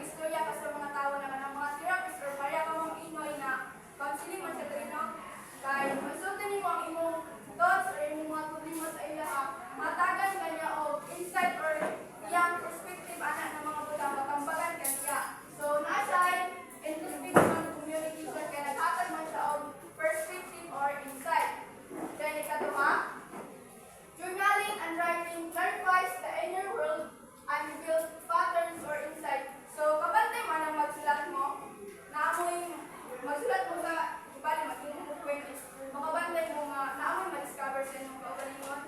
mag-istorya ka sa mga tao na kanang mga therapist or pareha ka mong inoy na counseling man sa diri no. Kay masulti nimo ang imong thoughts or imong mga problema sa ilaha. Matagan kanya og insight or iyang perspective ana ng mga butang matambagan kaniya. So nasay introspection communication kay naghatag man siya og perspective or insight. Then ikaduha, journaling and writing clarifies the inner world and reveals patterns or insight. So kapag man ang magsulat mo, naamoy magsulat mo sa bali maging mo is makabantay mo nga naamoy ma-discover sa inyong kaugalingon.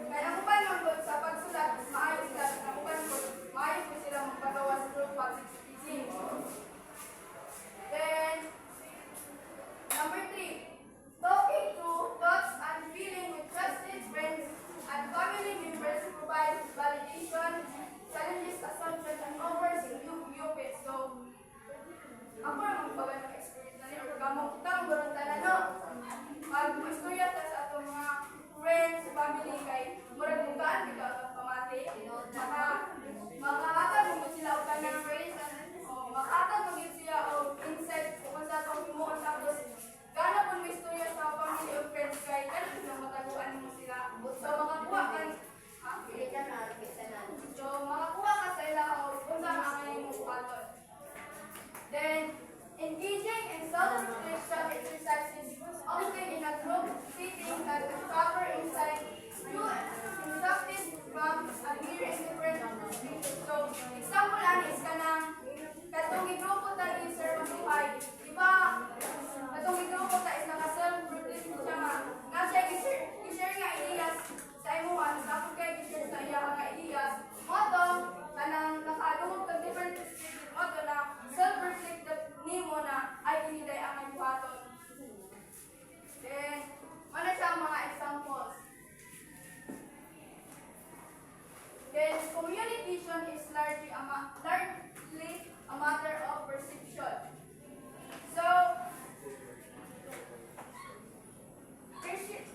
Kaya ang upan mo sa pagsulat, maayos sila, ang upan mo, maayos mo sila magpagawas through public speaking. Then, number 3, talking through thoughts and feeling with trusted friends and family members provides validation, challenges assumptions, and offers new viewpoints. So, ako na magbaga ng experience na niya, or gamang kitang gano'n no? Mag-istorya ta sa atong mga friends, family, kay murag bugaan, kita ang pamati, makahatag mo sila o kanyang friends, makahatag mo sila o insight kung sa atong himuon tapos gana po may istorya sa family o friends kay gana po mataguan mo sila. So, makakuha ka, makakuha ka sa ila o kung saan ang ngayon mo buhaton. Then, engaging in self-reflection exercises often in a group setting that discover insight through instructed from a mere indifferent perspective. So, example ani is kanang katong igrupo ta ni Sir Masuhay. Diba, katong igrupo ta is naka-self-reflect siya nga siya i-share nga ideas sa imuhan, sa akong kaya i-share sa iya nga ideas. Moto, kanang nakadungog kang different perspective, moto na self-reflective nimo na ay hiniday ang buhaton. Then, ano siya ang mga examples? Then, communication is largely a matter of perception. So,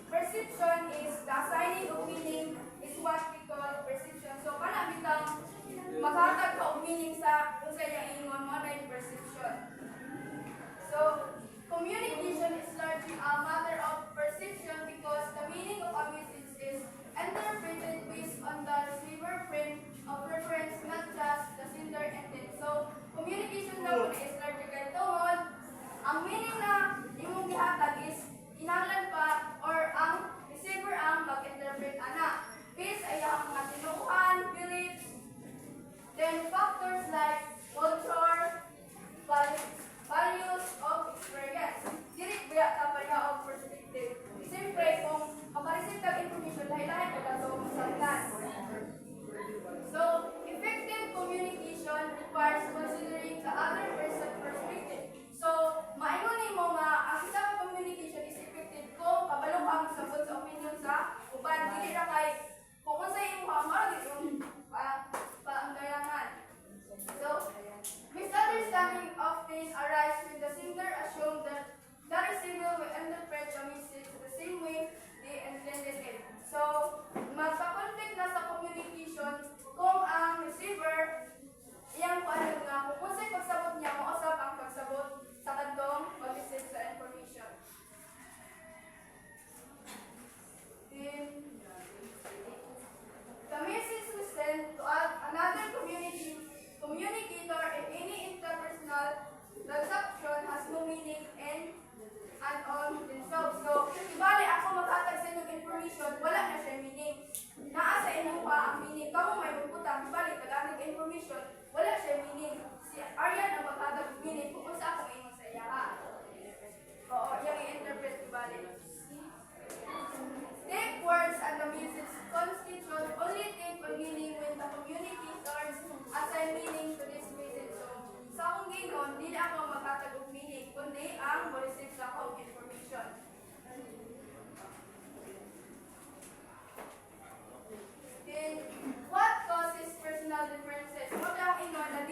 perception is the assigning of meaning is what we call perception. So, kana bitang maghatag ka og meaning sa kung sa iyang ingon mo na yung perception. So, communication is largely a matter of perception because the meaning of a message is interpreted based on the receiver frame of reference, not just the sender intent. So, communication naman is largely kay tungod. Ang meaning na imong gihatag is inanglan pa or ang receiver ang mag-interpret ana. Based ay ang mga tinuuhan, beliefs, then factors like culture, values of experience. Dili biya ta pareha og perspective. Siyempre kung makareceive kag information lahi-lahi ka daw masaltan. So, effective communication requires considering the other person's perspective. So, maingon nimo nga ang isang communication is effective kung kabalo ang sabot sa opinion sa uban dili ra kay kung unsa imong hamar yung paanggayangan. So, misunderstanding often arise when the sender assumes that the receiver will interpret the message the same way they intended it. So, magka-conflict na sa communication kung ang receiver iyang paano nga kung unsay pagsabot niya mo usab ang pagsabot sa kadtong pag-receive sa information. Then, the message we send to another communicator in any interpersonal transaction has no meaning and on themselves. So, ibali ako maghatag sa inyong information, wala na siya meaning. Naa sa inyo pa ang meaning. Kamu may magputang, ibali, tagamit information, wala siya meaning. Si Aryan ang maghatag meaning kung sa akong ingon sa iya. Oo, yung i-interpret ibali. Take words and the message constitute only take on meaning when the communicators assign meaning to this message. So, sa akong ginon, dili ako maghatag og meaning, kundi ang mo-receive sa akong information. Then, what causes personal differences? What ang ingon na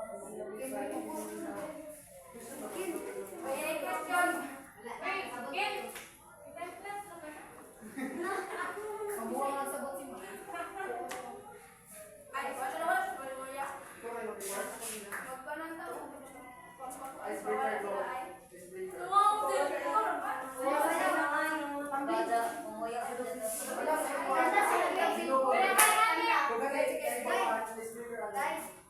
May any question? Ay, ano naman? Maluya. Magkanan tao. Icebreaker ko. Guys,